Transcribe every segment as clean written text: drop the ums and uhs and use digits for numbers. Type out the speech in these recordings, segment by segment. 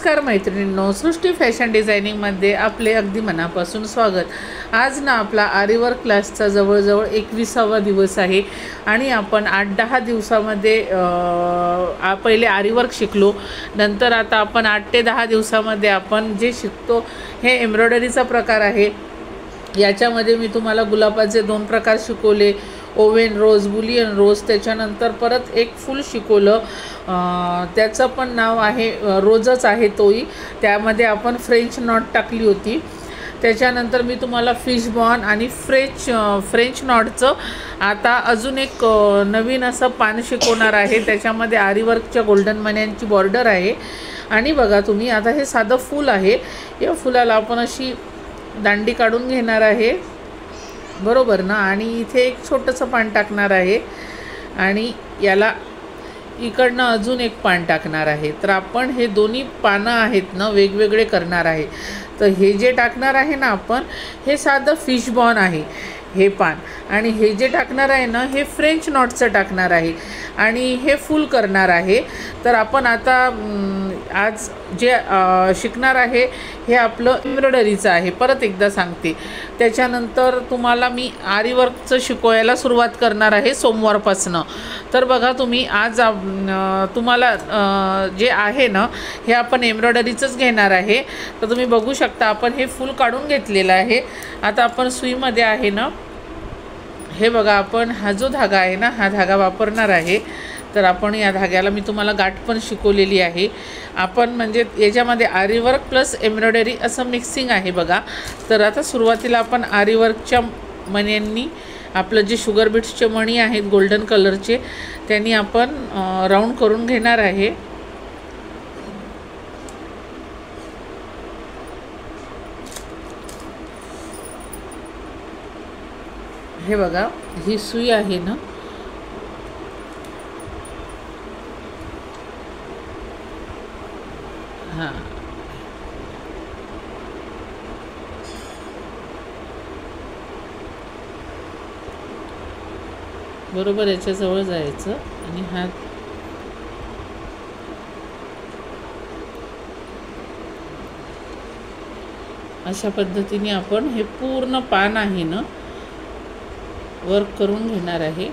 नमस्कार मैत्रिणींनो, सृष्टी फॅशन डिझायनिंगमध्ये आपले अगदी मनापासून स्वागत। आज ना आपला आरीवर्क क्लासचा जवळजवळ 21वा दिवस आहे आणि आपण 8-10 दिवसामध्ये पहिले आरीवर्क शिकलो। नंतर आता आपण 8 ते 10 दिवसामध्ये आपण जे शिकतो हे एम्ब्रॉयडरीचा प्रकार आहे। याच्यामध्ये मी तुम्हाला गुलाबाचे 2 प्रकार शिकवले, ओव्हन रोज, बुलियन रोज। त्याच्यानंतर परत एक फुल शिकवलं, त्याचं पण नाव आहे रोजच आहे तोही। त्यामध्ये आपण फ्रेंच नॉट टाकली होती। त्याच्यानंतर मी तुम्हाला फिश बॉन आणि फ्रेंच नॉटचं आता अजून एक नवीन असं पान शिकवणार आहे। त्याच्यामध्ये आरीवर्कच्या गोल्डन मण्यांची बॉर्डर आहे। आणि बघा तुम्ही, आता हे साधं फूल आहे, या फुलाला आपण अशी दांडी काढून घेणार आहे, बरोबर ना। आणि इथे एक छोटंसं पान टाकणार आहे आणि याला इकडनं अजून एक पान टाकणार आहे। तर आपण हे दोन्ही पानं आहेत ना वेगवेगळे करणार आहे। तर हे जे टाकणार आहे ना आपण, हे साधं फिश बॉन आहे हे पान, आणि हे जे टाकणार आहे ना हे फ्रेंच नॉटचं टाकणार आहे आणि हे फुल करणार आहे। तर आपण आता आज जे शिकणार आहे हे आपलं एम्ब्रॉयडरीचं आहे। परत एकदा सांगते, त्याच्यानंतर तुम्हाला मी आरीवर्कचं शिकवायला सुरुवात करणार आहे सोमवारपासनं। तर बघा तुम्ही, आज तुम्हाला जे आहे ना हे आपण एम्ब्रॉयडरीचंच घेणार आहे। तर तुम्ही बघू शकता, आपण हे फुल काढून घेतलेलं आहे। आता आपण सुईमध्ये आहे ना, हे बघा, आपण हा जो धागा आहे ना हा धागा वापरणार आहे। तर आपण या धाग्याला मी तुम्हाला गाठ पण शिकवलेली आहे। आपण म्हणजे याच्यामध्ये आरीवर्क प्लस एम्ब्रॉयडरी असं मिक्सिंग आहे बघा। तर आता सुरुवातीला आपण आरीवर्कच्या मण्यांनी, आपलं जे शुगर बीट्सचे मणी आहेत गोल्डन कलरचे, त्यांनी आपण राऊंड करून घेणार आहे। हे बघा, ही सुई आहे ना, हां, बरोबर याच्याजवळ जायचं आणि हात अशा पद्धतीने आपण हे पूर्ण पान आहे ना वर्क करून घेणार आहे।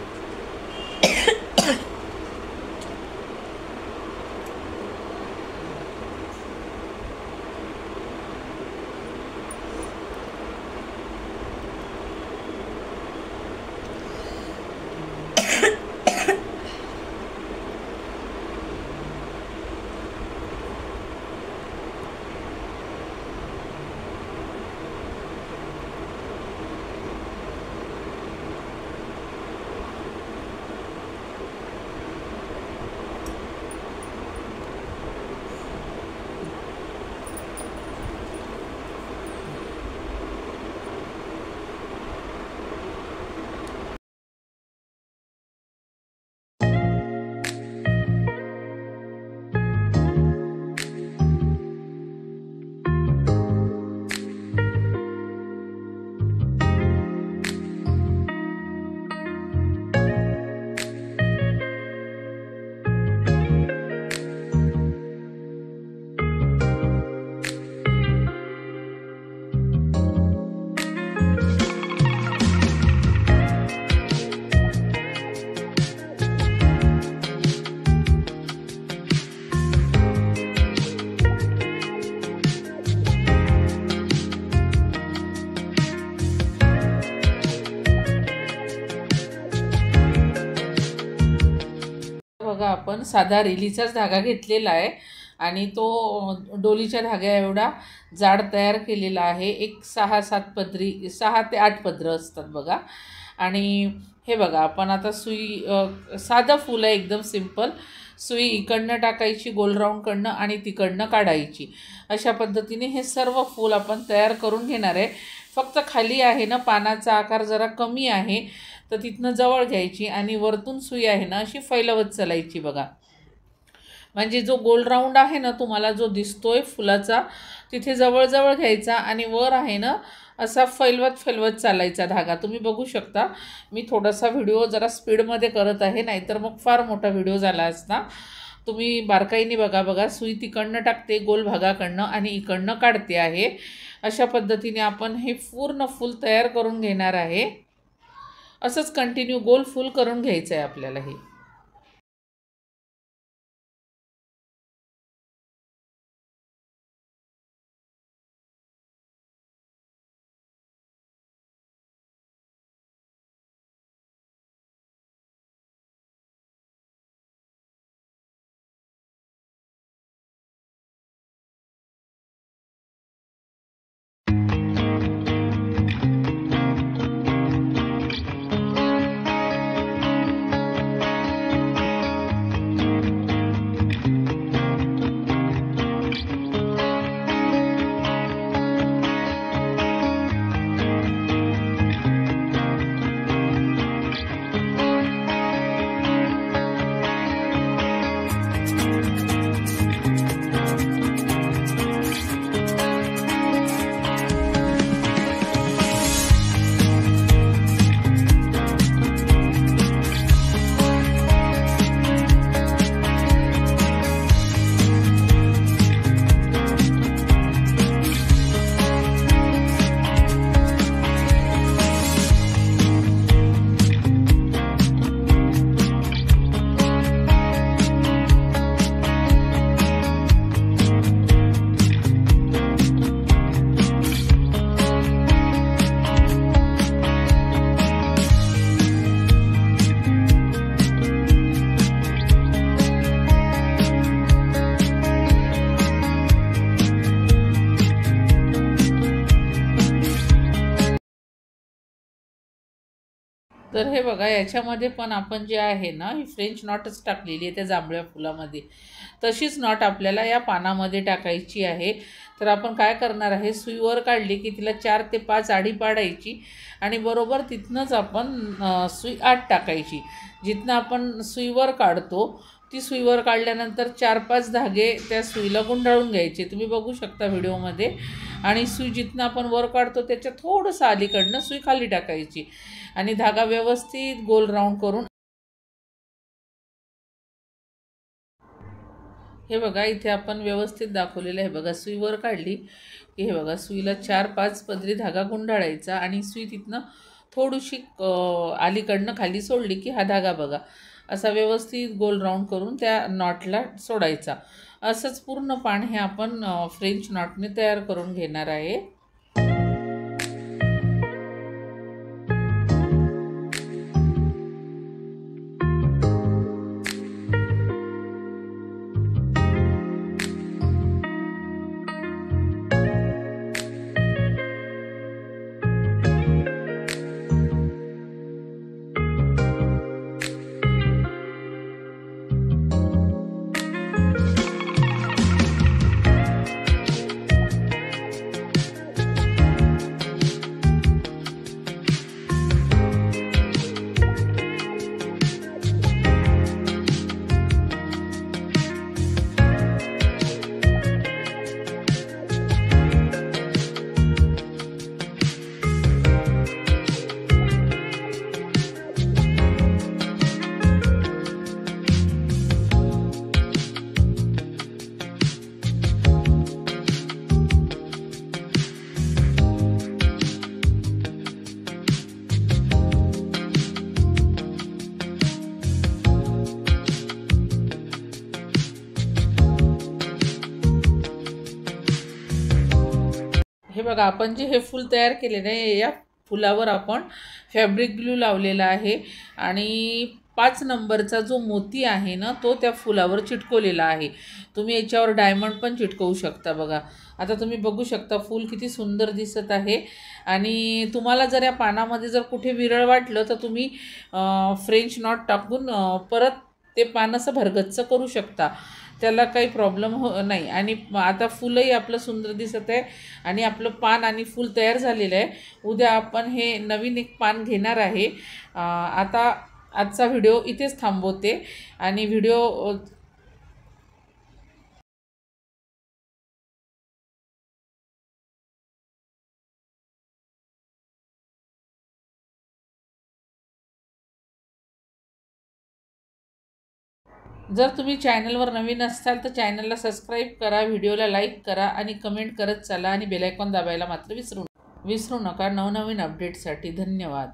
बघा, आपण साधा रेलीचाच धागा घेतलेला आहे आणि तो डोलीच्या धाग्या एवढा जाड तयार केलेला आहे। एक 6-7 पदरी, 6 ते 8 पदरं असतात बघा। आणि हे बघा, आपण आता सुई, साधं फूल आहे एकदम सिंपल। सुई इकडनं टाकायची गोल राऊंडकडनं आणि तिकडनं काढायची। अशा पद्धतीने हे सर्व फूल आपण तयार करून घेणार आहे। फक्त खाली आहे ना पानाचा आकार जरा कमी आहे, तर तिथनं जवळ घ्यायची आणि वरतून सुई आहे ना अशी फैलवत चालायची बघा। म्हणजे जो गोल राऊंड आहे ना तुम्हाला जो दिसतोय फुलाचा, तिथे जवळ घ्यायचा आणि वर आहे ना असा फैलवत चालायचा धागा। तुम्ही बघू शकता, मी थोडासा व्हिडिओ जरा स्पीडमध्ये करत आहे, नाहीतर मग फार मोठा व्हिडिओ झाला असता। तुम्ही बारकाईने बघा बघा, सुई तिकडनं टाकते गोल भागाकडनं आणि इकडनं काढते आहे। अशा पद्धतीने आपण हे पूर्ण फूल तयार करून घेणार आहे। असंच कंटिन्यू गोल फूल करून घ्यायचं आहे आपल्याला हे। तर हे बघा, याच्यामध्ये पण आपण जे आहे ना, ही फ्रेंच नॉटच टाकलेली आहे त्या जांभळ्या फुलामध्ये। तशीच नॉट आपल्याला या पानामध्ये टाकायची आहे। तर आपण काय करणार आहे, सुईवर काढली की तिला 4 ते 5 आडी पाडायची आणि बरोबर तिथनंच आपण सुई आत टाकायची। जिथनं आपण सुईवर काढतो ती सुईवर काढल्यानंतर 4-5 धागे त्या सुईला गुंडाळून घ्यायचे, तुम्ही बघू शकता व्हिडिओमध्ये। आणि सुई जिथनं आपण वर काढतो त्याच्या थोडंसं अलीकडनं सुई खाली टाकायची आणि धागा व्यवस्थित गोल राऊंड करून, हे बघा इथे आपण व्यवस्थित दाखवलेलं आहे बघा। सुई वर काढली की हे बघा, सुईला 4-5 पदरी धागा गुंडाळायचा आणि सुई तिथनं थोडीशी अलीकडनं खाली सोडली की हा धागा बघा असा व्यवस्थित गोल राऊंड करून त्या नॉटला सोडायचा। असंच पूर्ण पान हे आपण फ्रेंच नॉटने तयार करून घेणार आहे। हे बघा, आपण जे हे फूल तयार केलेलं आहे या फुलावर आपण फॅब्रिक ग्लू लावलेला आहे आणि 5 नंबरचा जो मोती आहे ना तो त्या फुलावर चिटकवलेला आहे। तुम्ही याच्यावर डायमंड पण चिटकवू शकता बघा। आता तुम्ही बघू शकता फूल किती सुंदर दिसत आहे। आणि तुम्हाला जर या पानामध्ये जर कुठे विरळ वाटलं तर तुम्ही फ्रेंच नॉट टाकून परत ते पान असं भरगच्च करू शकता, त्याला काही प्रॉब्लेम नाही। आणि आता फुलही आपलं सुंदर दिसत आहे आणि आपलं पान आणि फूल तयार झालेलं आहे। उद्या आपण हे नवीन एक पान घेणार आहे। आता आजचा व्हिडिओ इथेच थांबवते आणि व्हिडिओ जर तुम्ही चॅनलवर नवीन असाल तर चॅनलला सबस्क्राईब करा, व्हिडिओला लाईक करा आणि कमेंट करत चला आणि बेल आयकॉन दाबायला मात्र विसरू नका नवनवीन अपडेटसाठी. धन्यवाद.